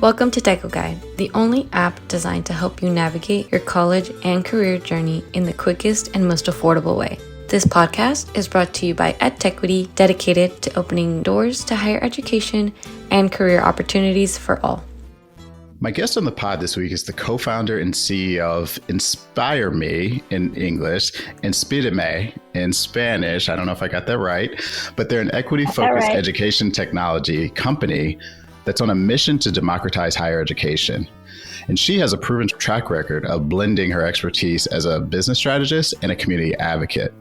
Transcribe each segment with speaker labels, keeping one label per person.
Speaker 1: Welcome to Deco Guide, the only app designed to help you navigate your college and career journey in the quickest and most affordable way. This podcast is brought to you by EdTechity, dedicated to opening doors to higher education and career opportunities for all.
Speaker 2: My guest on the pod this week is the co-founder and CEO of Inspirame in English, Inspirame in Spanish. I don't know if I got that right, but they're an equity-focused education technology company that's on a mission to democratize higher education. And she has a proven track record of blending her expertise as a business strategist and a community advocate.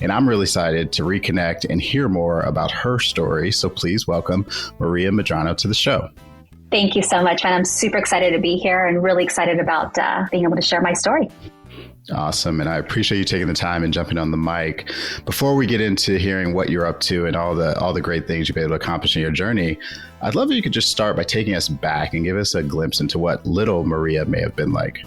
Speaker 2: And I'm really excited to reconnect and hear more about her story. So please welcome Maria Medrano to the show.
Speaker 3: Thank you so much, and I'm super excited to be here and really excited about being able to share my story.
Speaker 2: Awesome. And I appreciate you taking the time and jumping on the mic. Before we get into hearing what you're up to and all the great things you've been able to accomplish in your journey, I'd love if you could just start by taking us back and give us a glimpse into what little Maria may have been like.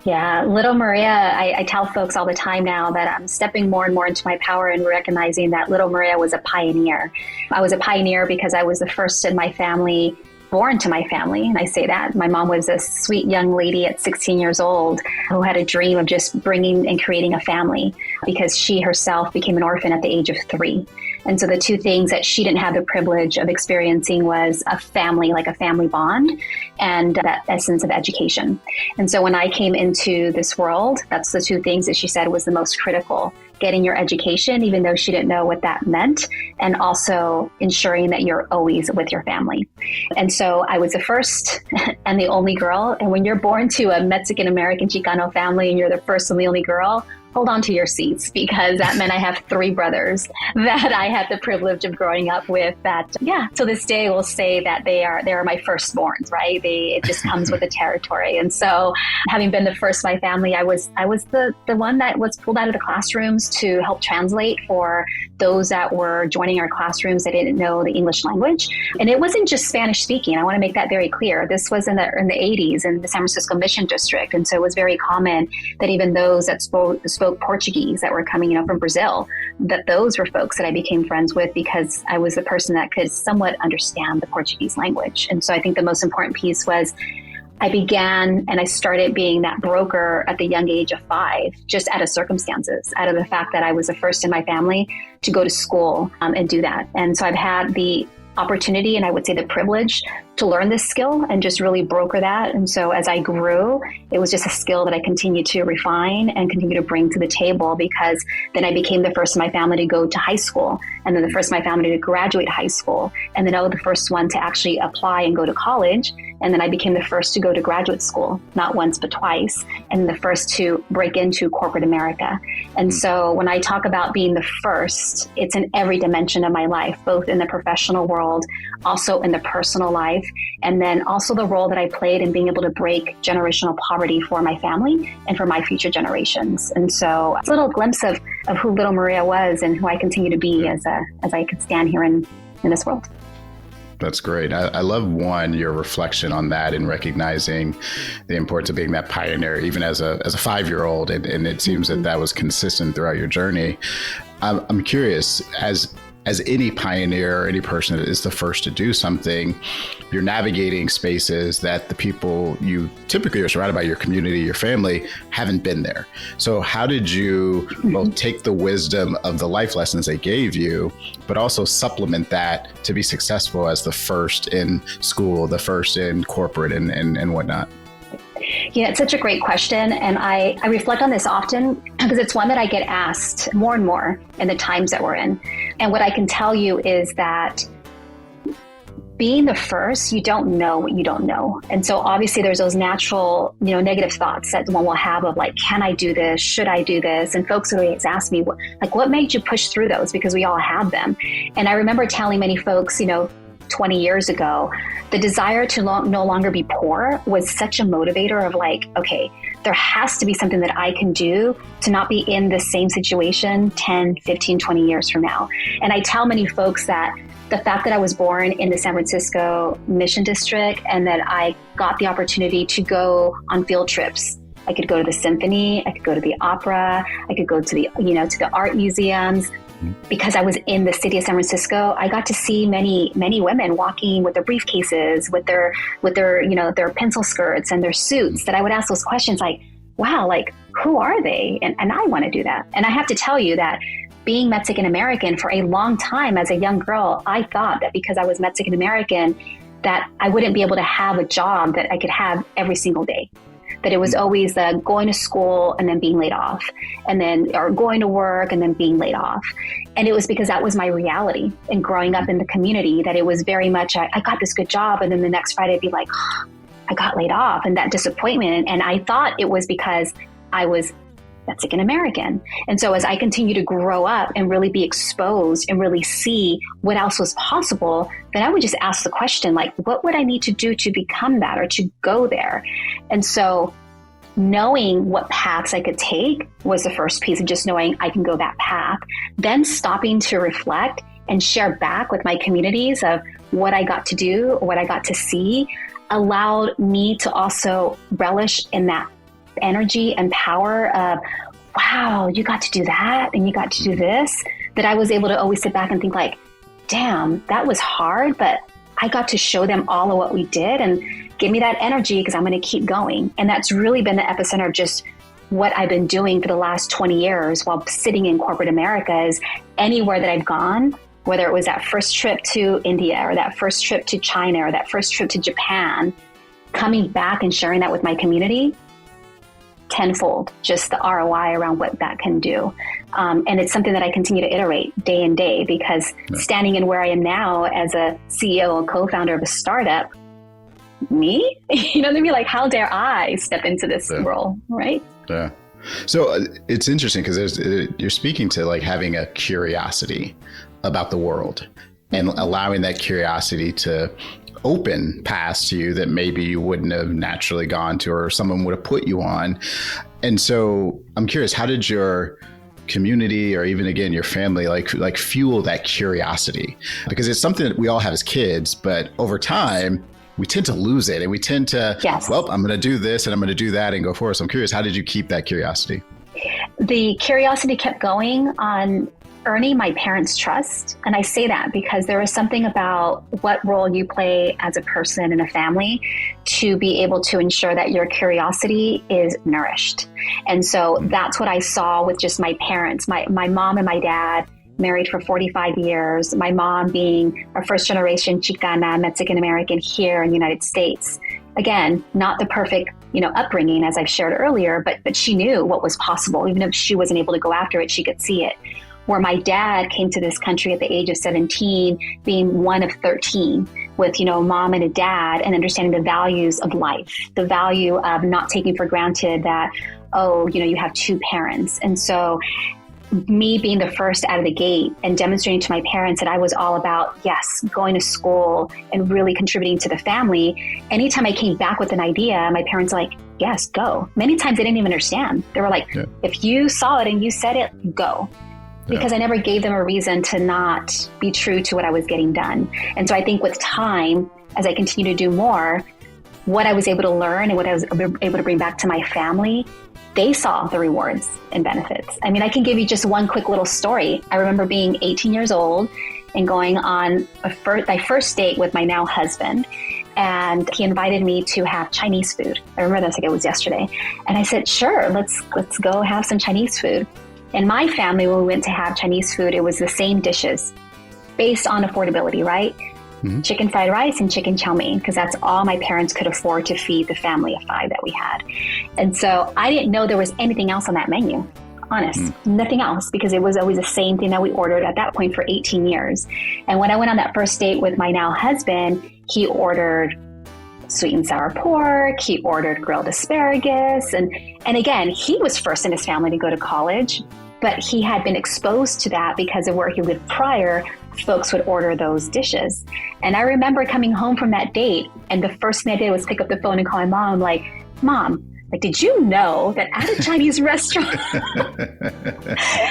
Speaker 3: Yeah, little Maria, I tell folks all the time now that I'm stepping more and more into my power and recognizing that little Maria was a pioneer. I was a pioneer because I was the first in my family born to my family. And I say that my mom was a sweet young lady at 16 years old who had a dream of just bringing and creating a family because she herself became an orphan at the age of 3. And so the two things that she didn't have the privilege of experiencing was a family, like a family bond, and that essence of education. And so when I came into this world, that's the two things that she said was the most critical: getting your education, even though she didn't know what that meant, and also ensuring that you're always with your family. And so I was the first and the only girl. And when you're born to a Mexican-American Chicano family and you're the first and the only girl, hold on to your seats, because that meant I have 3 brothers that I had the privilege of growing up with that, to this day will say that they are my firstborns, right? It just comes with the territory. And so having been the first in my family, I was the one that was pulled out of the classrooms to help translate for those that were joining our classrooms that didn't know the English language. And it wasn't just Spanish speaking. I want to make that very clear. This was in the 80s in the San Francisco Mission District. And so it was very common that even those that spoke Portuguese that were coming, from Brazil, that those were folks that I became friends with because I was the person that could somewhat understand the Portuguese language. And so I think the most important piece was I began and I started being that broker at the young age of 5, just out of circumstances, out of the fact that I was the first in my family to go to school and do that. And so I've had the opportunity and I would say the privilege to learn this skill and just really broker that. And so as I grew, it was just a skill that I continued to refine and continue to bring to the table, because then I became the first in my family to go to high school, and then the first in my family to graduate high school, and then I was the first one to actually apply and go to college. And then I became the first to go to graduate school, not once, but twice, and the first to break into corporate America. And so when I talk about being the first, it's in every dimension of my life, both in the professional world, also in the personal life, and then also the role that I played in being able to break generational poverty for my family and for my future generations. And so it's a little glimpse of who little Maria was and who I continue to be as I could stand here in this world.
Speaker 2: That's great. I love, your reflection on that and recognizing the importance of being that pioneer, even as a 5-year-old. And it seems that was consistent throughout your journey. I'm curious, as any pioneer or any person that is the first to do something, you're navigating spaces that the people you typically are surrounded by, your community, your family, haven't been there. So how did you both take the wisdom of the life lessons they gave you, but also supplement that to be successful as the first in school, the first in corporate and whatnot?
Speaker 3: Yeah, it's such a great question. And I reflect on this often because it's one that I get asked more and more in the times that we're in. And what I can tell you is that being the first, you don't know what you don't know. And so obviously there's those natural, negative thoughts that one will have of like, can I do this? Should I do this? And folks always ask me, what made you push through those? Because we all have them. And I remember telling many folks, 20 years ago, the desire to no longer be poor was such a motivator of like, okay, there has to be something that I can do to not be in the same situation 10, 15, 20 years from now. And I tell many folks that the fact that I was born in the San Francisco Mission District and that I got the opportunity to go on field trips. I could go to the symphony, I could go to the opera, I could go to the, to the art museums, because I was in the city of San Francisco, I got to see many, many women walking with their briefcases, with their, their pencil skirts and their suits, that I would ask those questions like, wow, like, who are they? And I want to do that. And I have to tell you that being Mexican American for a long time as a young girl, I thought that because I was Mexican American, that I wouldn't be able to have a job that I could have every single day. That it was always going to school and then being laid off, or going to work and then being laid off. And it was because that was my reality. And growing up in the community, that it was very much, I got this good job. And then the next Friday I'd be like, oh, I got laid off, and that disappointment. And I thought it was because I was Mexican American. And so as I continue to grow up and really be exposed and really see what else was possible, then I would just ask the question, like, what would I need to do to become that or to go there? And so knowing what paths I could take was the first piece of just knowing I can go that path, then stopping to reflect and share back with my communities of what I got to do, what I got to see, allowed me to also relish in that energy and power of, wow, you got to do that and you got to do this, that I was able to always sit back and think like, damn, that was hard, but I got to show them all of what we did and give me that energy because I'm going to keep going. And that's really been the epicenter of just what I've been doing for the last 20 years while sitting in corporate America. Is anywhere that I've gone, whether it was that first trip to India or that first trip to China or that first trip to Japan, coming back and sharing that with my community, tenfold, just the ROI around what that can do. And it's something that I continue to iterate day in day, because standing in where I am now as a CEO and co-founder of a startup, me, you know what I mean? Like, how dare I step into this role, right?
Speaker 2: Yeah. So it's interesting because you're speaking to like having a curiosity about the world and allowing that curiosity to open paths to you that maybe you wouldn't have naturally gone to, or someone would have put you on. And so I'm curious, how did your community, or even again your family, like fuel that curiosity? Because it's something that we all have as kids, but over time we tend to lose it, and we tend to, well, I'm going to do this and I'm going to do that and go forward. So I'm curious, how did you keep that curiosity?
Speaker 3: The curiosity kept going on earning my parents' trust. And I say that because there is something about what role you play as a person in a family to be able to ensure that your curiosity is nourished. And so that's what I saw with just my parents, my mom and my dad, married for 45 years, my mom being a first generation Chicana, Mexican American here in the United States. Again, not the perfect, upbringing, as I've shared earlier, but she knew what was possible. Even if she wasn't able to go after it, she could see it. Where my dad came to this country at the age of 17, being one of 13, with, mom and a dad, and understanding the values of life, the value of not taking for granted that, you have two parents. And so me being the first out of the gate and demonstrating to my parents that I was all about, yes, going to school and really contributing to the family. Anytime I came back with an idea, my parents were like, yes, go. Many times they didn't even understand. They were like, if you saw it and you said it, go. Because I never gave them a reason to not be true to what I was getting done. And so I think with time, as I continue to do more, what I was able to learn and what I was able to bring back to my family, they saw the rewards and benefits. I mean, I can give you just one quick little story. I remember being 18 years old and going on my first date with my now husband. And he invited me to have Chinese food. I remember this like it was yesterday. And I said, sure, let's go have some Chinese food. In my family, when we went to have Chinese food, it was the same dishes based on affordability, right? Mm-hmm. Chicken fried rice and chicken chow mein, because that's all my parents could afford to feed the family of 5 that we had. And so I didn't know there was anything else on that menu, nothing else, because it was always the same thing that we ordered at that point for 18 years. And when I went on that first date with my now husband, he ordered sweet and sour pork, he ordered grilled asparagus. And again, he was first in his family to go to college, but he had been exposed to that because of where he lived prior. Folks would order those dishes. And I remember coming home from that date, and the first thing I did was pick up the phone and call my mom, like, Mom, did you know that at a Chinese restaurant?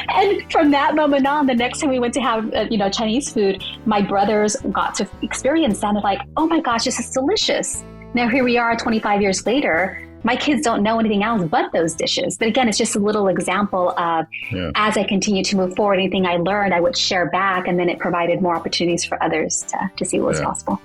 Speaker 3: And from that moment on, the next time we went to have, Chinese food, my brothers got to experience that. And like, oh my gosh, this is delicious. Now here we are 25 years later, my kids don't know anything else but those dishes. But again, it's just a little example of as I continue to move forward, anything I learned, I would share back, and then it provided more opportunities for others to see what was possible.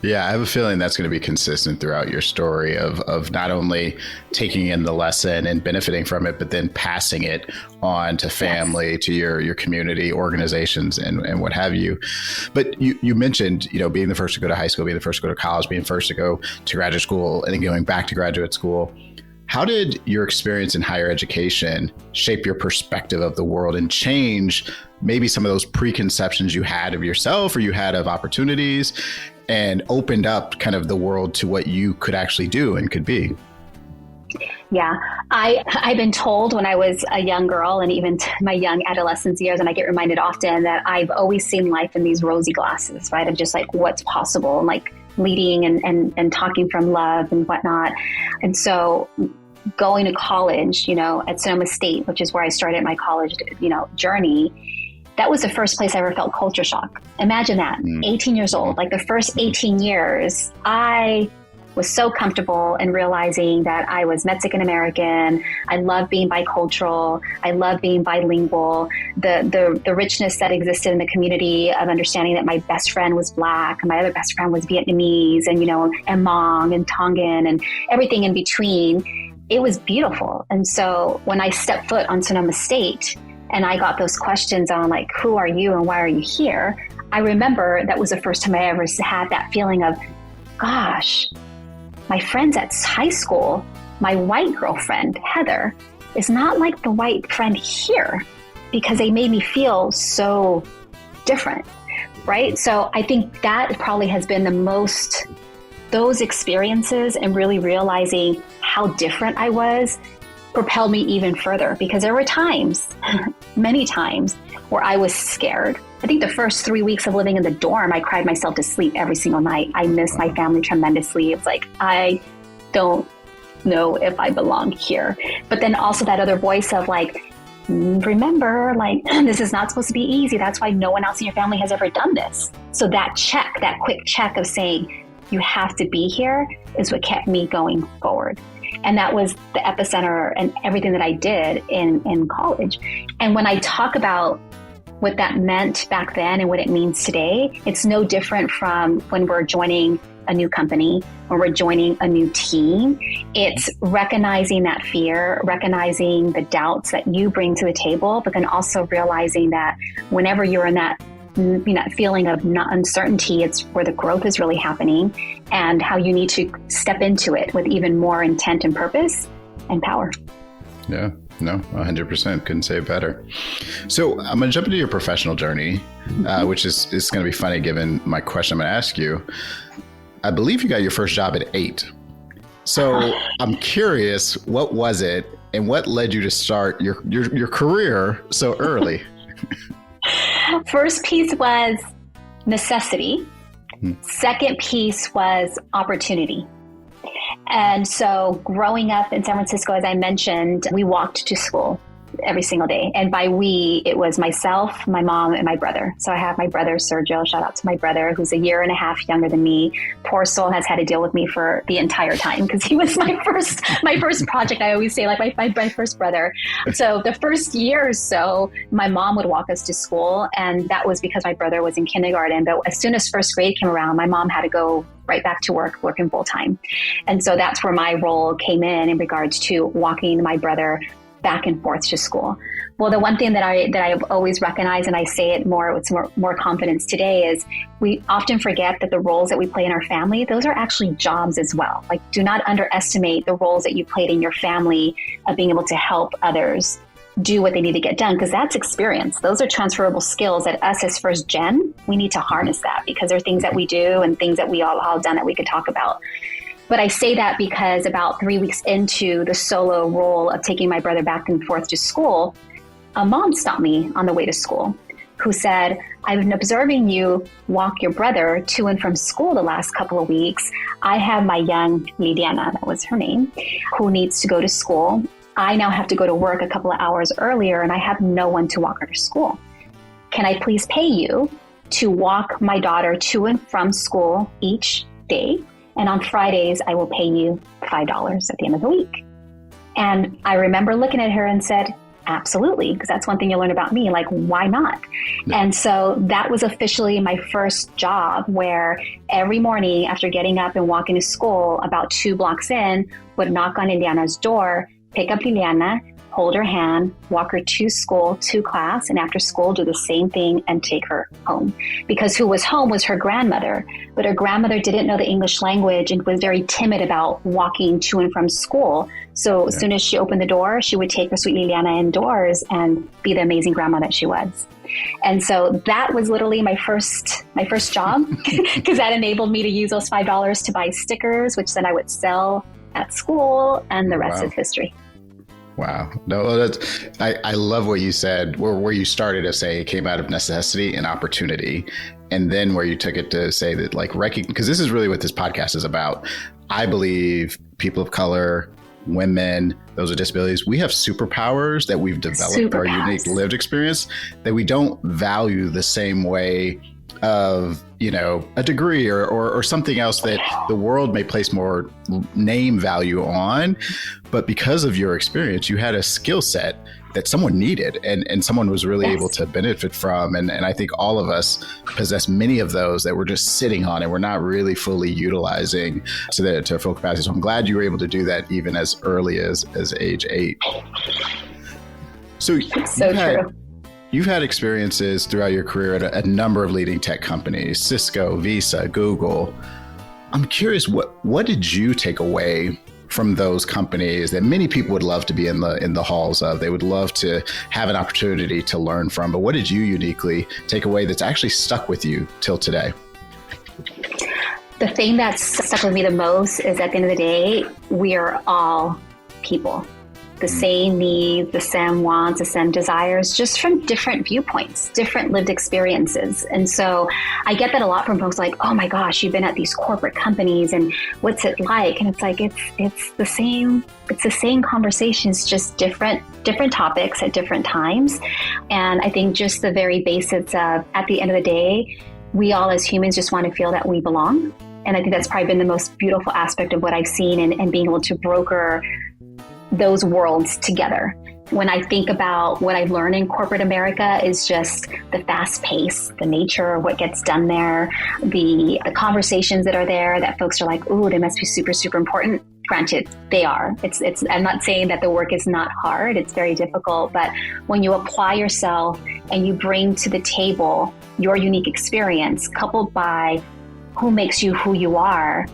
Speaker 2: Yeah, I have a feeling that's going to be consistent throughout your story of not only taking in the lesson and benefiting from it, but then passing it on to family, to your community, organizations, and what have you. But you mentioned, being the first to go to high school, being the first to go to college, being first to go to graduate school, and then going back to graduate school. How did your experience in higher education shape your perspective of the world and change maybe some of those preconceptions you had of yourself or you had of opportunities, and opened up kind of the world to what you could actually do and could be?
Speaker 3: Yeah, I've been told when I was a young girl and even my young adolescence years, and I get reminded often that I've always seen life in these rosy glasses, right? Of just like what's possible and like leading and talking from love and whatnot. And so going to college, at Sonoma State, which is where I started my college, journey, that was the first place I ever felt culture shock. Imagine that, 18 years old, like the first 18 years, I was so comfortable in realizing that I was Mexican American. I love being bicultural. I love being bilingual. The richness that existed in the community of understanding that my best friend was Black, and my other best friend was Vietnamese, and Hmong and Tongan and everything in between. It was beautiful. And so when I stepped foot on Sonoma State, and I got those questions on like, who are you and why are you here? I remember that was the first time I ever had that feeling of, gosh, my friends at high school, my white girlfriend, Heather, is not like the white friend here, because they made me feel so different, right? So I think that probably has been those experiences and really realizing how different I was propelled me even further, because there were times, many times, where I was scared. I think the first 3 weeks of living in the dorm, I cried myself to sleep every single night. I missed my family tremendously. It's like, I don't know if I belong here. But then also that other voice of like, remember, like, this is not supposed to be easy. That's why no one else in your family has ever done this. So that quick check of saying, you have to be here, is what kept me going forward. And that was the epicenter and everything that I did in college. And when I talk about what that meant back then and what it means today, it's no different from when we're joining a new company or we're joining a new team. It's recognizing that fear, recognizing the doubts that you bring to the table, but then also realizing that whenever you're in that feeling of uncertainty, it's where the growth is really happening, and how you need to step into it with even more intent and purpose and power.
Speaker 2: Yeah, no, 100%. Couldn't say it better. So I'm going to jump into your professional journey, which is going to be funny given my question I'm going to ask you. I believe you got your first job at 8. So I'm curious, what was it and what led you to start your career so early?
Speaker 3: First piece was necessity. Second piece was opportunity. And so growing up in San Francisco, as I mentioned, we walked to school every single day. And by we, it was myself, my mom, and my brother. So I have my brother, Sergio. Shout out to my brother, who's a year and a half younger than me. Poor soul has had to deal with me for the entire time, because he was my first project. I always say, like my first brother. So the first year or so, my mom would walk us to school. And that was because my brother was in kindergarten. But as soon as first grade came around, my mom had to go right back to working full time. And so that's where my role came in regards to walking my brother back and forth to school. Well, the one thing that I've always recognized, and I say it more with more confidence today, is we often forget that the roles that we play in our family, those are actually jobs as well. Like, do not underestimate the roles that you played in your family of being able to help others do what they need to get done, because that's experience. Those are transferable skills that us as first gen, we need to harness that, because there are things that we do and things that we all done that we could talk about. But I say that because about 3 weeks into the solo role of taking my brother back and forth to school, a mom stopped me on the way to school who said, I've been observing you walk your brother to and from school the last couple of weeks. I have my young Lidiana, that was her name, who needs to go to school. I now have to go to work a couple of hours earlier, and I have no one to walk her to school. Can I please pay you to walk my daughter to and from school each day? And on Fridays, I will pay you $5 at the end of the week. And I remember looking at her and said, absolutely, because that's one thing you learn about me, like, why not? Yeah. And so that was officially my first job, where every morning after getting up and walking to school, about 2 blocks in, would knock on Liliana's door, pick up Liliana, hold her hand, walk her to school, to class, and after school do the same thing and take her home. Because who was home was her grandmother, but her grandmother didn't know the English language and was very timid about walking to and from school. So as soon as she opened the door, she would take her sweet Liliana indoors and be the amazing grandma that she was. And so that was literally my first job, because that enabled me to use those $5 to buy stickers, which then I would sell at school, and the rest is history.
Speaker 2: Wow. No, I love what you said, where you started to say it came out of necessity and opportunity. And then where you took it to say that, like, because this is really what this podcast is about. I believe people of color, women, those with disabilities, we have superpowers that we've developed, our unique lived experience, that we don't value the same way of, a degree or something else that the world may place more name value on. But because of your experience, you had a skill set that someone needed and someone was really able to benefit from. And I think all of us possess many of those that we're just sitting on and we're not really fully utilizing to their full capacity. So I'm glad you were able to do that even as early as age 8. So true. You've had experiences throughout your career at a number of leading tech companies, Cisco, Visa, Google. I'm curious, what did you take away from those companies that many people would love to be in the halls of? They would love to have an opportunity to learn from. But what did you uniquely take away that's actually stuck with you till today?
Speaker 3: The thing that's stuck with me the most is, at the end of the day, we are all people. The same needs, the same wants, the same desires, just from different viewpoints, different lived experiences. And so I get that a lot from folks, like, oh my gosh, you've been at these corporate companies and what's it like? And it's like, it's the same conversations, just different topics at different times. And I think just the very basics of, at the end of the day, we all as humans just want to feel that we belong. And I think that's probably been the most beautiful aspect of what I've seen and being able to broker those worlds together. When I think about what I've learned in corporate America, is just the fast pace, the nature of what gets done there, the conversations that are there that folks are like, ooh, they must be super, super important. Granted, they are. It's. I'm not saying that the work is not hard. It's very difficult. But when you apply yourself and you bring to the table your unique experience, coupled by who makes you who you are,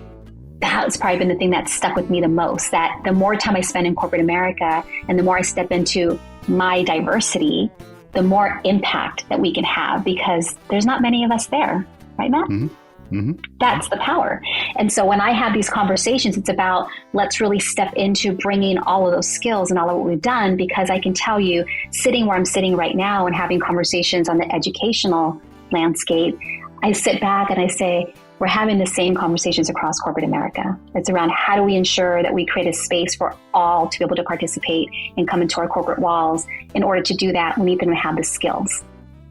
Speaker 3: that's probably been the thing that's stuck with me the most, that the more time I spend in corporate America and the more I step into my diversity, the more impact that we can have, because there's not many of us there. Right, Matt? Mm-hmm. Mm-hmm. That's the power. And so when I have these conversations, it's about, let's really step into bringing all of those skills and all of what we've done, because I can tell you, sitting where I'm sitting right now and having conversations on the educational landscape, I sit back and I say, we're having the same conversations across corporate America. It's around, how do we ensure that we create a space for all to be able to participate and come into our corporate walls? In order to do that, we need them to have the skills.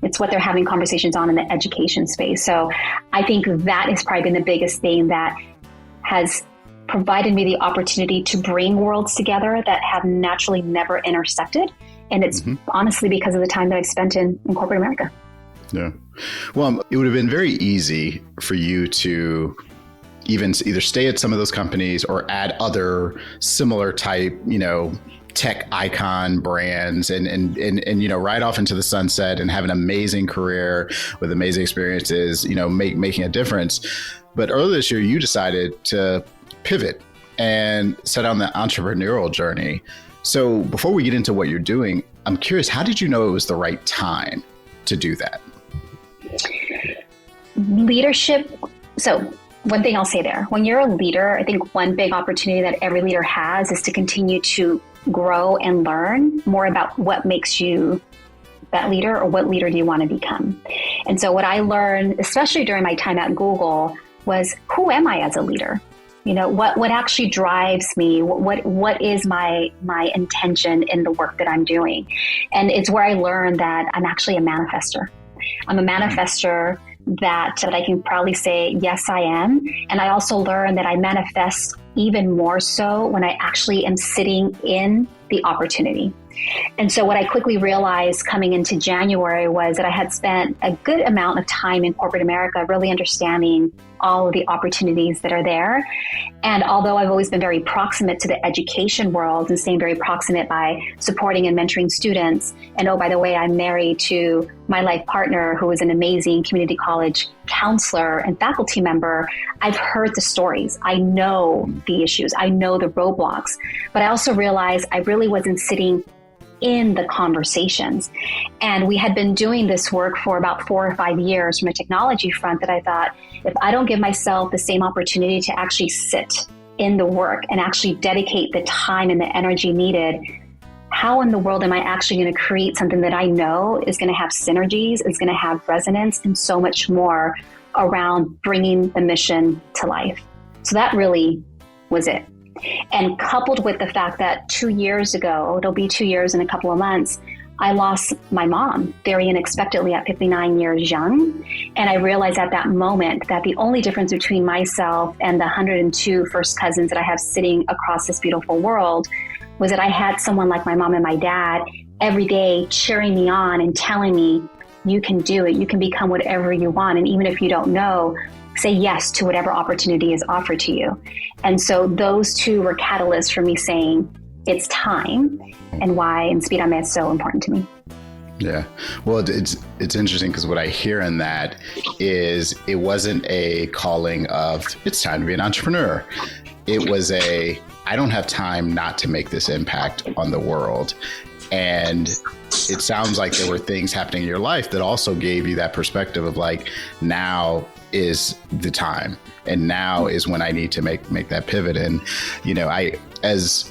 Speaker 3: It's what they're having conversations on in the education space. So I think that has probably been the biggest thing that has provided me the opportunity to bring worlds together that have naturally never intersected. And it's honestly because of the time that I've spent in corporate America.
Speaker 2: Yeah. Well, it would have been very easy for you to even either stay at some of those companies or add other similar type, tech icon brands and ride off into the sunset and have an amazing career with amazing experiences, making a difference. But earlier this year, you decided to pivot and set on the entrepreneurial journey. So before we get into what you're doing, I'm curious, how did you know it was the right time to do that?
Speaker 3: Leadership. So one thing I'll say there, when you're a leader, I think one big opportunity that every leader has is to continue to grow and learn more about what makes you that leader, or what leader do you want to become. And so what I learned, especially during my time at Google, was, who am I as a leader? What actually drives me? What is my intention in the work that I'm doing? And it's where I learned that I'm actually a manifester. I'm a manifester that I can proudly say, yes, I am. And I also learned that I manifest even more so when I actually am sitting in the opportunity. And so what I quickly realized coming into January was that I had spent a good amount of time in corporate America really understanding all of the opportunities that are there. And although I've always been very proximate to the education world and staying very proximate by supporting and mentoring students, and oh, by the way, I'm married to my life partner who is an amazing community college counselor and faculty member, I've heard the stories. I know the issues. I know the roadblocks. But I also realized I really wasn't sitting in the conversations. And we had been doing this work for about 4 or 5 years from a technology front that I thought, if I don't give myself the same opportunity to actually sit in the work and actually dedicate the time and the energy needed, how in the world am I actually going to create something that I know is going to have synergies, is going to have resonance, and so much more around bringing the mission to life? So that really was it. And coupled with the fact that 2 years ago, it'll be 2 years in a couple of months, I lost my mom very unexpectedly at 59 years young. And I realized at that moment that the only difference between myself and the 102 first cousins that I have sitting across this beautiful world was that I had someone like my mom and my dad every day cheering me on and telling me, you can do it, you can become whatever you want. And even if you don't know, say yes to whatever opportunity is offered to you. And so those two were catalysts for me saying, it's time, and why Inspirame is so important to me.
Speaker 2: Yeah. Well, it's interesting because what I hear in that is it wasn't a calling of it's time to be an entrepreneur. It was I don't have time not to make this impact on the world. And it sounds like there were things happening in your life that also gave you that perspective of like, now is the time. And now is when I need to make that pivot. And, as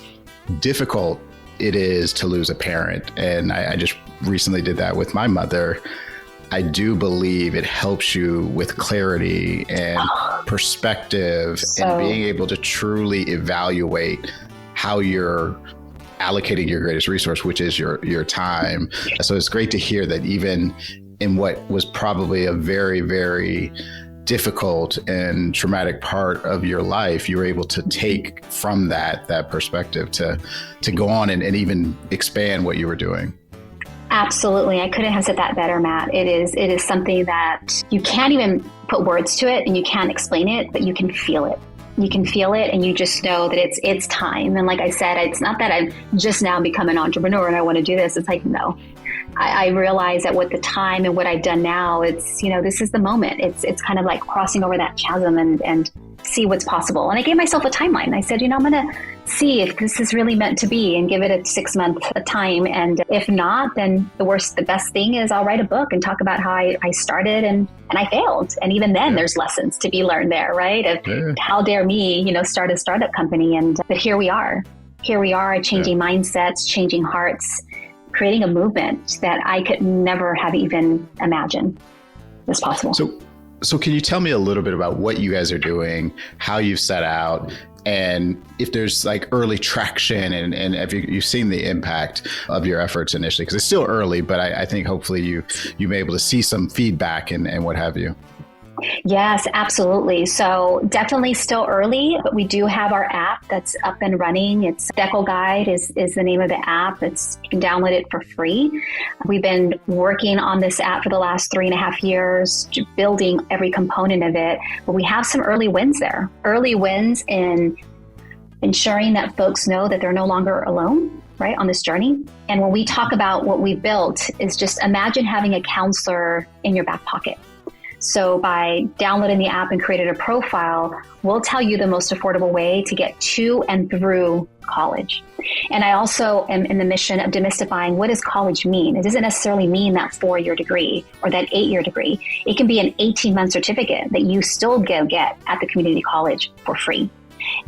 Speaker 2: difficult it is to lose a parent, and I just recently did that with my mother, I do believe it helps you with clarity and perspective and being able to truly evaluate how you're allocating your greatest resource, which is your time. So it's great to hear that even in what was probably a very, very difficult and traumatic part of your life, you were able to take from that perspective to go on and even expand what you were doing.
Speaker 3: Absolutely. I couldn't have said that better, Matt. It is something that you can't even put words to it and you can't explain it, but you can feel it. You can feel it and you just know that it's time. And like I said, it's not that I've just now become an entrepreneur and I want to do this. It's like, no. I realize that with the time and what I've done now, it's, this is the moment. It's kind of like crossing over that chasm and see what's possible. And I gave myself a timeline. I said, I'm going to see if this is really meant to be and give it a 6 month time. And if not, then the best thing is I'll write a book and talk about how I started and I failed. And even then there's lessons to be learned there, right? Of how dare me, start a startup company. But here we are changing mindsets, changing hearts, creating a movement that I could never have even imagined was possible.
Speaker 2: So can you tell me a little bit about what you guys are doing, how you've set out, and if there's like early traction and have you've seen the impact of your efforts initially? Because it's still early, but I think hopefully you may be able to see some feedback and what have you.
Speaker 3: Yes, absolutely. So definitely still early, but we do have our app that's up and running. It's Deco Guide is the name of the app. You can download it for free. We've been working on this app for the last 3.5 years, building every component of it. But we have some early wins there. Early wins in ensuring that folks know that they're no longer alone, right, on this journey. And when we talk about what we built is just imagine having a counselor in your back pocket. So by downloading the app and creating a profile, we'll tell you the most affordable way to get to and through college. And I also am in the mission of demystifying what does college mean? It doesn't necessarily mean that 4-year degree or that 8-year degree. It can be an 18-month certificate that you still get at the community college for free.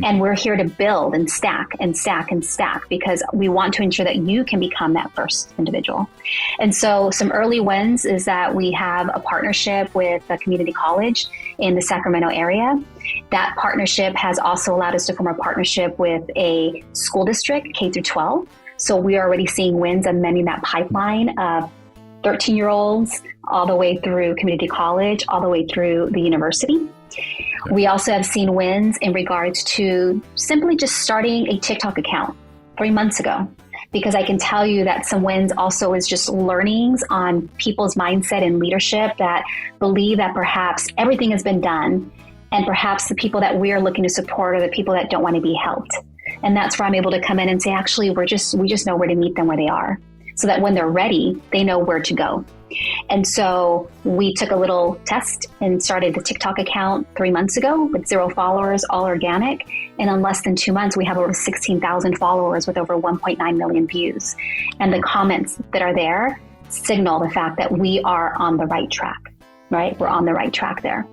Speaker 3: And we're here to build and stack and stack and stack because we want to ensure that you can become that first individual. And so some early wins is that we have a partnership with a community college in the Sacramento area. That partnership has also allowed us to form a partnership with a school district, K through 12. So we are already seeing wins and mending that pipeline of 13-year-olds, all the way through community college, all the way through the university. We also have seen wins in regards to simply just starting a TikTok account 3 months ago, because I can tell you that some wins also is just learnings on people's mindset and leadership that believe that perhaps everything has been done, and perhaps the people that we are looking to support are the people that don't want to be helped. And that's where I'm able to come in and say, actually, we just know where to meet them where they are, so that when they're ready, they know where to go. And so we took a little test and started the TikTok account 3 months ago with 0 followers, all organic. And in less than 2 months, we have over 16,000 followers with over 1.9 million views. And the comments that are there signal the fact that we are on the right track, right? We're on the right track there.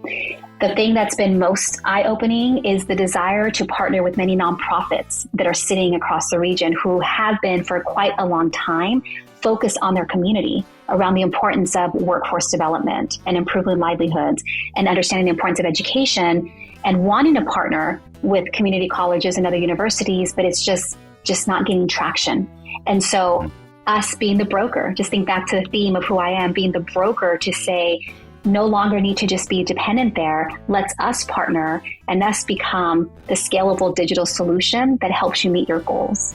Speaker 3: The thing that's been most eye-opening is the desire to partner with many nonprofits that are sitting across the region who have been for quite a long time focused on their community around the importance of workforce development and improving livelihoods and understanding the importance of education, and wanting to partner with community colleges and other universities, but it's just not getting traction. And so us being the broker, just think back to the theme of who I am, being the broker to say, no longer need to just be dependent there. Let's us partner and us become the scalable digital solution that helps you meet your goals.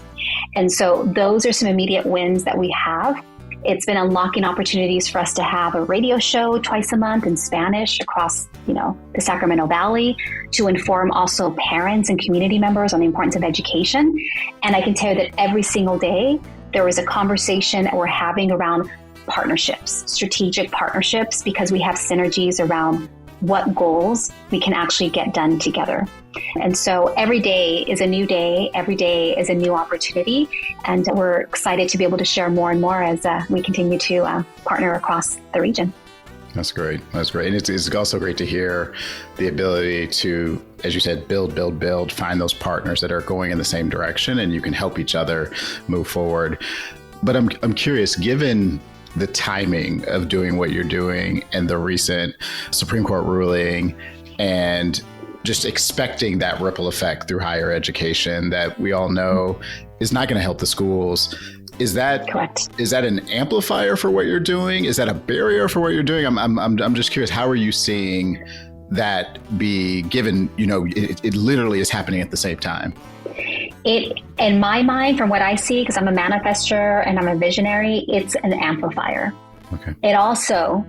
Speaker 3: And so those are some immediate wins that we have. It's been unlocking opportunities for us to have a radio show twice a month in Spanish across, the Sacramento Valley, to inform also parents and community members on the importance of education. And I can tell you that every single day, there is a conversation that we're having around partnerships, strategic partnerships, because we have synergies around what goals we can actually get done together. And so every day is a new day. Every day is a new opportunity. And we're excited to be able to share more and more as we continue to partner across the region.
Speaker 2: That's great. That's great. And it's also great to hear the ability to, as you said, build, find those partners that are going in the same direction, and you can help each other move forward. But I'm curious, given the timing of doing what you're doing and the recent Supreme Court ruling, and just expecting that ripple effect through higher education that we all know is not going to help the schools. Is that
Speaker 3: correct? Is
Speaker 2: that an amplifier for what you're doing? Is that a barrier for what you're doing? I'm just curious, how are you seeing that be given, it literally is happening at the same time?
Speaker 3: It, in my mind, from what I see, because I'm a manifester and I'm a visionary, it's an amplifier.
Speaker 2: Okay.
Speaker 3: It also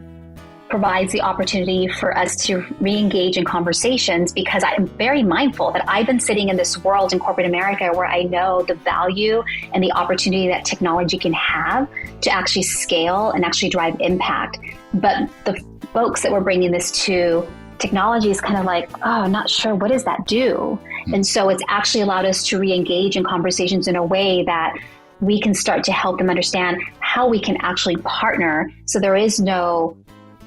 Speaker 3: provides the opportunity for us to re-engage in conversations, because I'm very mindful that I've been sitting in this world in corporate America where I know the value and the opportunity that technology can have to actually scale and actually drive impact. But the folks that we're bringing this to, technology is kind of like, I'm not sure, what does that do? And so it's actually allowed us to re-engage in conversations in a way that we can start to help them understand how we can actually partner, so there is no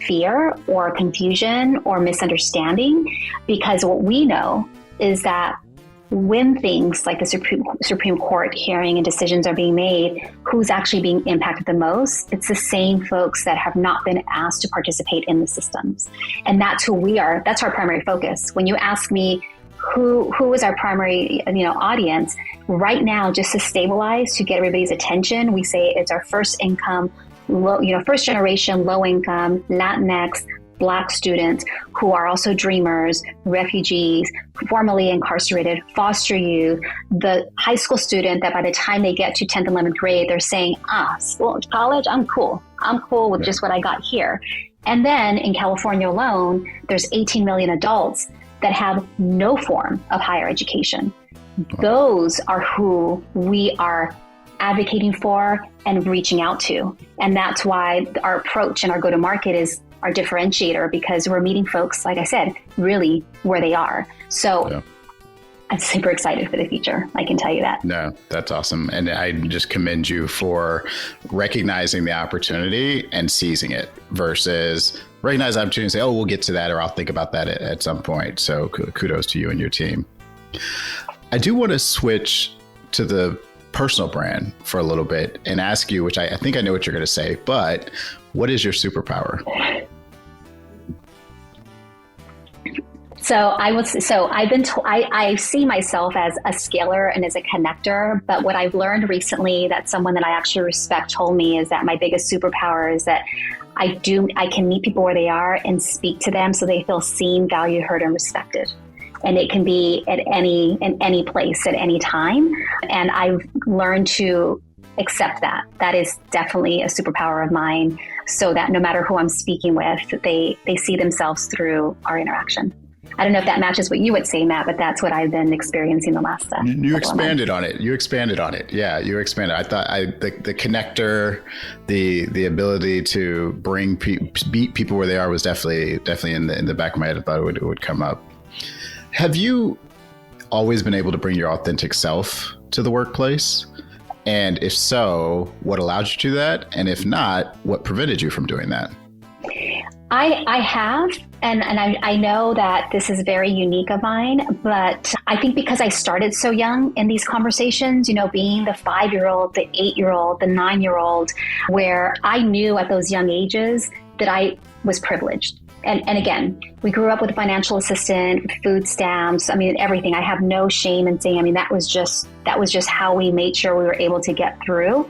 Speaker 3: fear or confusion or misunderstanding. Because what we know is that when things like the Supreme Court hearing and decisions are being made, who's actually being impacted the most? It's the same folks that have not been asked to participate in the systems. And that's who we are. That's our primary focus. When you ask me who is our primary audience right now, just to stabilize, to get everybody's attention, we say it's our first generation, low income, Latinx, Black students who are also dreamers, refugees, formerly incarcerated, foster youth, the high school student that by the time they get to 10th and 11th grade, they're saying, college, I'm cool. I'm cool with just what I got here. And then in California alone, there's 18 million adults that have no form of higher education. Those are who we are advocating for and reaching out to. And that's why our approach and our go-to-market is our differentiator, because we're meeting folks, like I said, really where they are. So I'm super excited for the future. I can tell you that.
Speaker 2: No, that's awesome. And I just commend you for recognizing the opportunity and seizing it versus recognize the opportunity and say, we'll get to that, or I'll think about that at some point. So kudos to you and your team. I do want to switch to the personal brand for a little bit and ask you, which I think I know what you're going to say, but what is your superpower?
Speaker 3: I see myself as a scaler and as a connector. But what I've learned recently that someone that I actually respect told me is that my biggest superpower is that I can meet people where they are and speak to them so they feel seen, valued, heard, and respected. And it can be in any place at any time. And I've learned to accept that. That is definitely a superpower of mine, so that no matter who I'm speaking with, they see themselves through our interaction. I don't know if that matches what you would say, Matt, but that's what I've been experiencing the last
Speaker 2: You expanded on it. You expanded on it. Yeah, you expanded. I thought the connector, the ability to beat people where they are was definitely in the back of my head. I thought it would come up. Have you always been able to bring your authentic self to the workplace? And if so, what allowed you to do that? And if not, what prevented you from doing that?
Speaker 3: I have, and I know that this is very unique of mine, but I think because I started so young in these conversations, being the 5-year-old, the 8-year-old, the 9-year-old, where I knew at those young ages that I was privileged. And again, we grew up with a financial assistant, food stamps, everything. I have no shame in saying, that was just how we made sure we were able to get through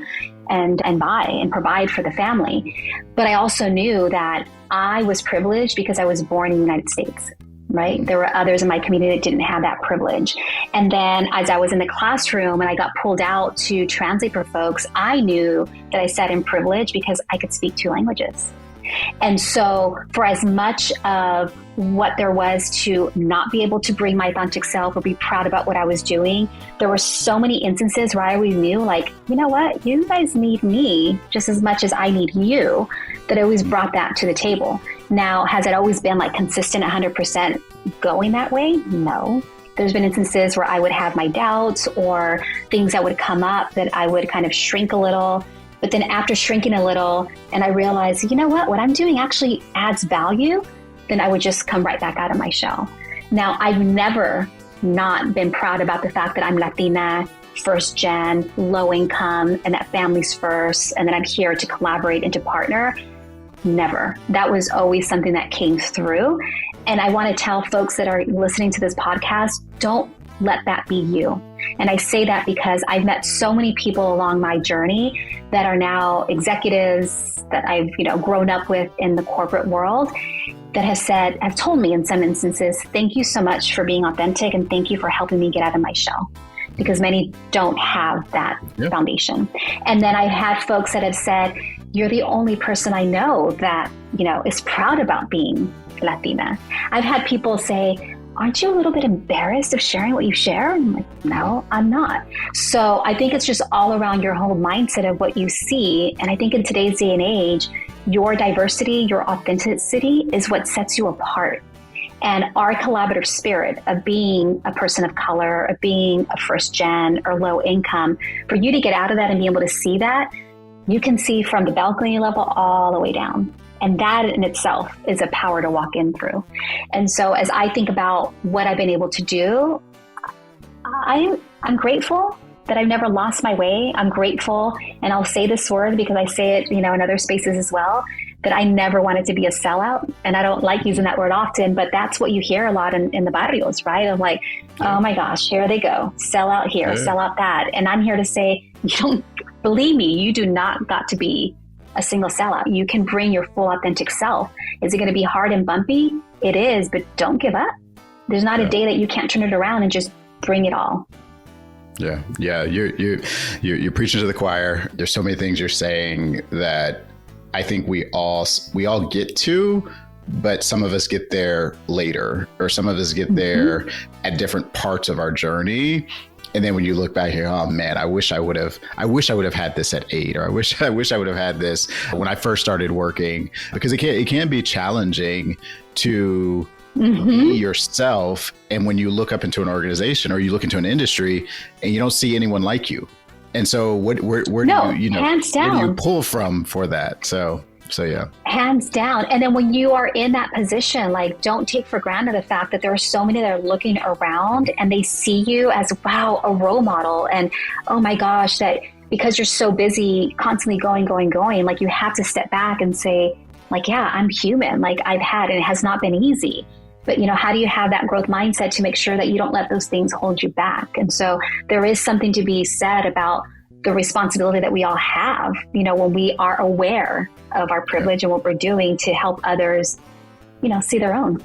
Speaker 3: and buy and provide for the family. But I also knew that I was privileged because I was born in the United States, right? There were others in my community that didn't have that privilege. And then as I was in the classroom and I got pulled out to translate for folks, I knew that I sat in privilege because I could speak 2 languages. And so for as much of what there was to not be able to bring my authentic self or be proud about what I was doing, there were so many instances where I always knew, you know what, you guys need me just as much as I need you, that I always brought that to the table. Now, has it always been consistent 100% going that way? No. There's been instances where I would have my doubts or things that would come up that I would kind of shrink a little. But then after shrinking a little and I realized, you know what I'm doing actually adds value, then I would just come right back out of my shell. Now, I've never not been proud about the fact that I'm Latina, first gen, low income, and that family's first, and that I'm here to collaborate and to partner. Never. That was always something that came through. And I want to tell folks that are listening to this podcast, don't let that be you. And I say that because I've met so many people along my journey that are now executives that I've, grown up with in the corporate world that have told me in some instances, thank you so much for being authentic and thank you for helping me get out of my shell. Because many don't have that foundation. And then I've had folks that have said, you're the only person I know that, is proud about being Latina. I've had people say, aren't you a little bit embarrassed of sharing what you share? And I'm like, no, I'm not. So I think it's just all around your whole mindset of what you see. And I think in today's day and age, your diversity, your authenticity is what sets you apart. And our collaborative spirit of being a person of color, of being a first gen or low income, for you to get out of that and be able to see that, you can see from the balcony level all the way down. And that in itself is a power to walk in through. And so as I think about what I've been able to do, I'm grateful that I've never lost my way. I'm grateful, and I'll say this word because I say it, in other spaces as well, that I never wanted to be a sellout. And I don't like using that word often, but that's what you hear a lot in the barrios, right? Of oh my gosh, here they go. Sell out here, sell out that. And I'm here to say, you don't believe me, you do not got to be a single sellout. You can bring your full authentic self. Is it going to be hard and bumpy? It is, but don't give up. There's not a day that you can't turn it around and just bring it all.
Speaker 2: Yeah. You're preaching to the choir. There's so many things you're saying that I think we all get to, but some of us get there later, or some of us get there at different parts of our journey. And then when you look back here, oh man, I wish I would have had this at 8, or I wish I would have had this when I first started working, because it can be challenging to be yourself. And when you look up into an organization or you look into an industry and you don't see anyone like you. And so where do you pull from for that? So yeah.
Speaker 3: Hands down. And then when you are in that position, don't take for granted the fact that there are so many that are looking around and they see you as, wow, a role model. And oh my gosh, that because you're so busy constantly going, you have to step back and say, yeah, I'm human. I've had, and it has not been easy. But, how do you have that growth mindset to make sure that you don't let those things hold you back? And so there is something to be said about the responsibility that we all have, when we are aware of our privilege and what we're doing to help others, see their own.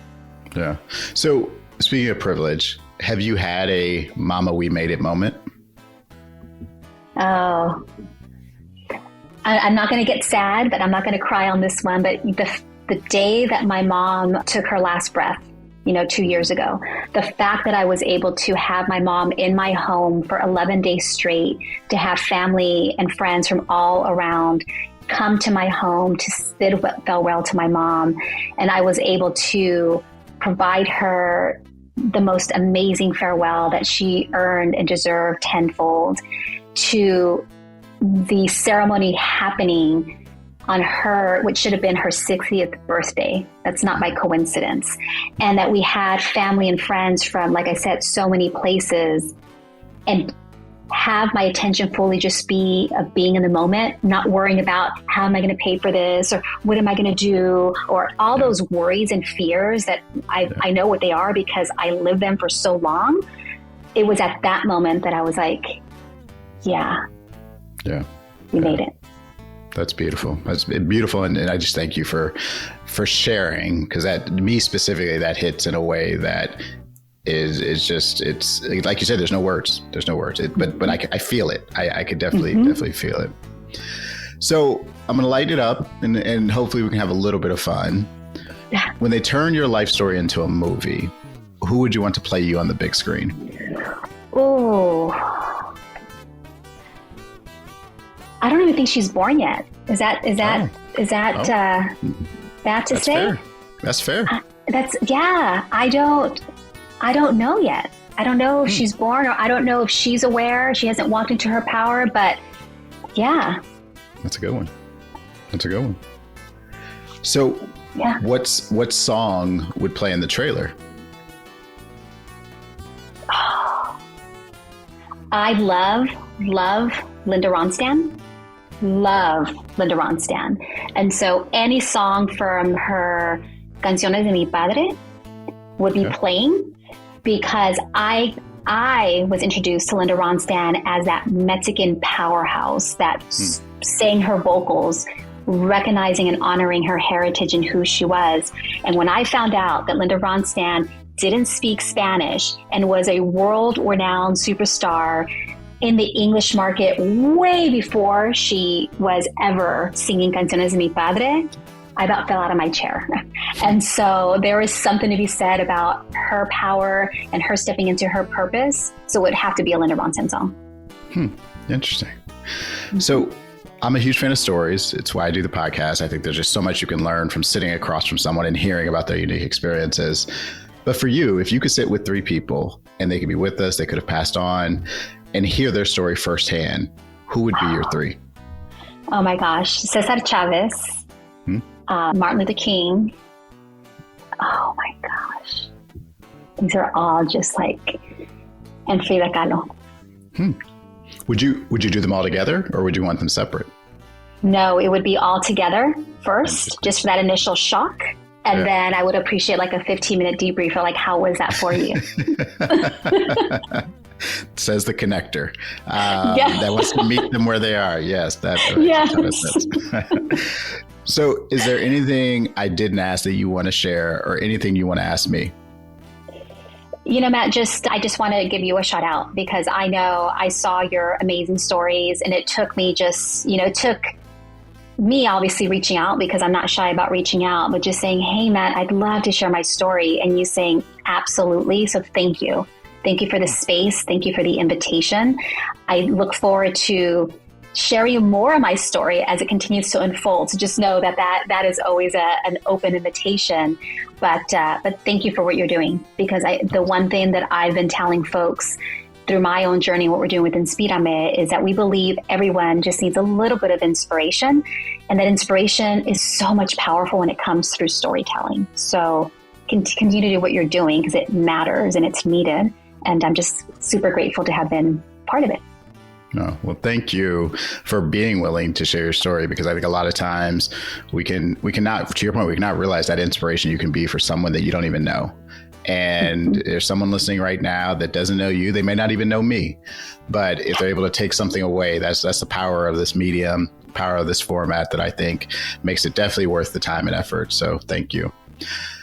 Speaker 2: Yeah. So speaking of privilege, have you had a mama, we made it moment?
Speaker 3: Oh, I'm not going to get sad, but I'm not going to cry on this one. But the day that my mom took her last breath, 2 years ago, the fact that I was able to have my mom in my home for 11 days straight, to have family and friends from all around come to my home to bid farewell to my mom. And I was able to provide her the most amazing farewell that she earned and deserved tenfold, to the ceremony happening on her, which should have been her 60th birthday. That's not by coincidence. And that we had family and friends from, like I said, so many places, and have my attention fully just be of being in the moment, not worrying about how am I going to pay for this, or what am I going to do, or all those worries and fears that I know what they are because I lived them for so long. It was at that moment that I was like, we made it.
Speaker 2: That's beautiful. That's beautiful. And I just thank you for sharing, because that, me specifically, that hits in a way that is just, it's like you said, there's no words, but I feel it. I could definitely feel it. So I'm going to light it up and hopefully we can have a little bit of fun. When they turn your life story into a movie, who would you want to play you on the big screen?
Speaker 3: Oh, I don't even think she's born yet. Is that bad to say?
Speaker 2: Fair. That's fair.
Speaker 3: I don't know yet. I don't know if she's born, or I don't know if she's aware. She hasn't walked into her power, but yeah.
Speaker 2: That's a good one. So what song would play in the trailer?
Speaker 3: I love Linda Ronstadt. Love Linda Ronstadt. And so any song from her Canciones de mi Padre would be playing, because I was introduced to Linda Ronstadt as that Mexican powerhouse that sang her vocals, recognizing and honoring her heritage and who she was. And when I found out that Linda Ronstadt didn't speak Spanish and was a world-renowned superstar in the English market way before she was ever singing Canciones de mi Padre, I about fell out of my chair. And so there is something to be said about her power and her stepping into her purpose. So it would have to be a Linda Ronstadt song.
Speaker 2: Interesting. So I'm a huge fan of stories. It's why I do the podcast. I think there's just so much you can learn from sitting across from someone and hearing about their unique experiences. But for you, if you could sit with 3 people and they could be with us, they could have passed on, and hear their story firsthand, who would be your 3?
Speaker 3: Oh my gosh. Cesar Chavez, Martin Luther King. Oh my gosh. These are all just like, and Frida Kahlo.
Speaker 2: Would you do them all together, or would you want them separate?
Speaker 3: No, it would be all together first, just for that initial shock. And then I would appreciate like a 15-minute debrief of like, how was that for you?
Speaker 2: Says the connector that wants to meet them where they are. Yes, that's right.
Speaker 3: Yes.
Speaker 2: So is there anything I didn't ask that you want to share, or anything you want to ask me?
Speaker 3: Matt, I just want to give you a shout out, because I know I saw your amazing stories, and it took me me obviously reaching out, because I'm not shy about reaching out, but just saying, hey, Matt, I'd love to share my story. And you saying, absolutely. So thank you. Thank you for the space. Thank you for the invitation. I look forward to sharing more of my story as it continues to unfold. So just know that is always an open invitation. But thank you for what you're doing, because the one thing that I've been telling folks through my own journey, what we're doing with Inspirame, is that we believe everyone just needs a little bit of inspiration, and that inspiration is so much powerful when it comes through storytelling. So continue to do what you're doing, because it matters and it's needed. And I'm just super grateful to have been part of it.
Speaker 2: Oh, well, thank you for being willing to share your story, because I think a lot of times we cannot, to your point, we cannot realize that inspiration you can be for someone that you don't even know. And there's someone listening right now that doesn't know you. They may not even know me, but if they're able to take something away, that's the power of this medium, power of this format that I think makes it definitely worth the time and effort. So thank you.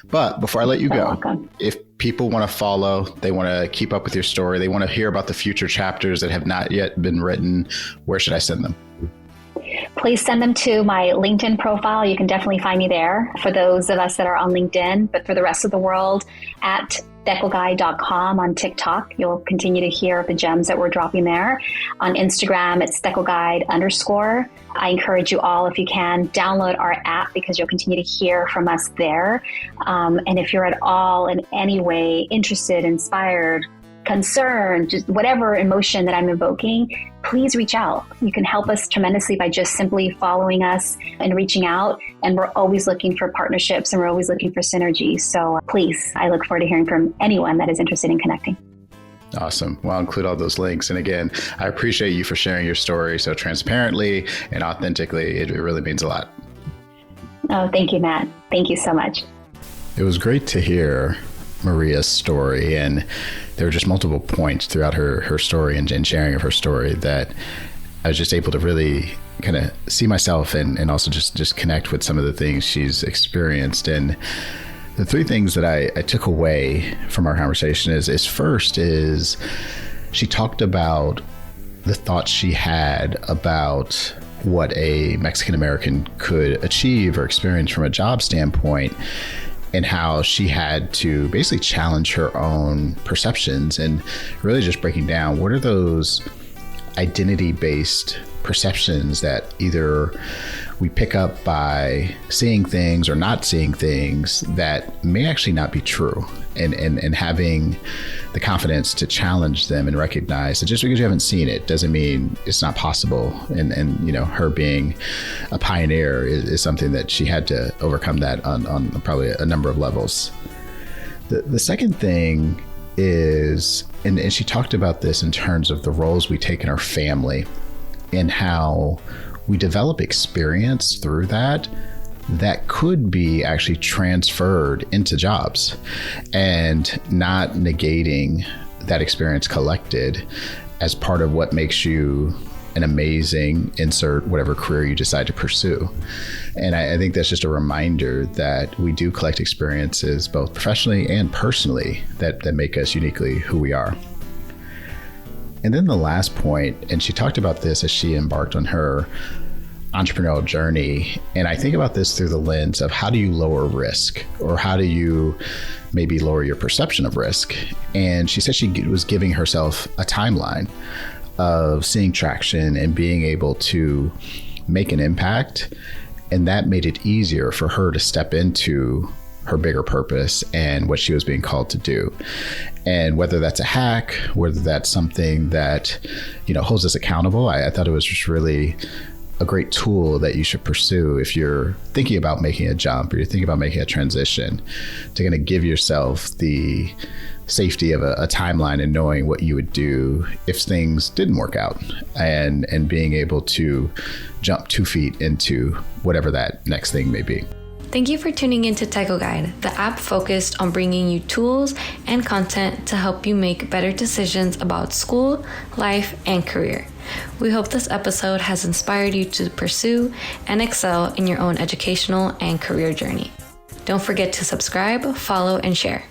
Speaker 2: But before I let you go, if people want to follow, they want to keep up with your story, they want to hear about the future chapters that have not yet been written, where should I send them?
Speaker 3: Please send them to my LinkedIn profile. You can definitely find me there for those of us that are on LinkedIn, but for the rest of the world, at decoguide.com on TikTok. You'll continue to hear the gems that we're dropping there. On Instagram, it's decoguide_. I encourage you all, if you can, download our app because you'll continue to hear from us there. And if you're at all in any way interested, inspired, concerned, just whatever emotion that I'm evoking, please reach out. You can help us tremendously by just simply following us and reaching out. And we're always looking for partnerships and we're always looking for synergy. So please, I look forward to hearing from anyone that is interested in connecting.
Speaker 2: Awesome. Well, I'll include all those links. And again, I appreciate you for sharing your story so transparently and authentically. It really means a lot.
Speaker 3: Oh, thank you, Matt. Thank you so much.
Speaker 2: It was great to hear Maria's story, and there were just multiple points throughout her story and sharing of her story that I was just able to really kind of see myself and also just connect with some of the things she's experienced. And the three things that I took away from our conversation is first is she talked about the thoughts she had about what a Mexican American could achieve or experience from a job standpoint, and how she had to basically challenge her own perceptions and really just breaking down what are those identity-based perceptions that either we pick up by seeing things or not seeing things that may actually not be true, and having the confidence to challenge them and recognize that just because you haven't seen it doesn't mean it's not possible. And you know, her being a pioneer is something that she had to overcome that on probably a number of levels. The second thing is, and she talked about this in terms of the roles we take in our family and how we develop experience through that could be actually transferred into jobs, and not negating that experience collected as part of what makes you an amazing insert whatever career you decide to pursue. And I think that's just a reminder that we do collect experiences both professionally and personally that make us uniquely who we are. And then the last point, and she talked about this as she embarked on her entrepreneurial journey, and I think about this through the lens of how do you lower risk, or how do you maybe lower your perception of risk. And she said she was giving herself a timeline of seeing traction and being able to make an impact, and that made it easier for her to step into her bigger purpose and what she was being called to do. And whether that's a hack, whether that's something that, you know, holds us accountable, I thought it was just really a great tool that you should pursue if you're thinking about making a jump or you're thinking about making a transition, to kind of give yourself the safety of a timeline and knowing what you would do if things didn't work out, and being able to jump 2 feet into whatever that next thing may be.
Speaker 1: Thank you for tuning into Techo Guide, the app focused on bringing you tools and content to help you make better decisions about school, life, and career. We hope this episode has inspired you to pursue and excel in your own educational and career journey. Don't forget to subscribe, follow, and share.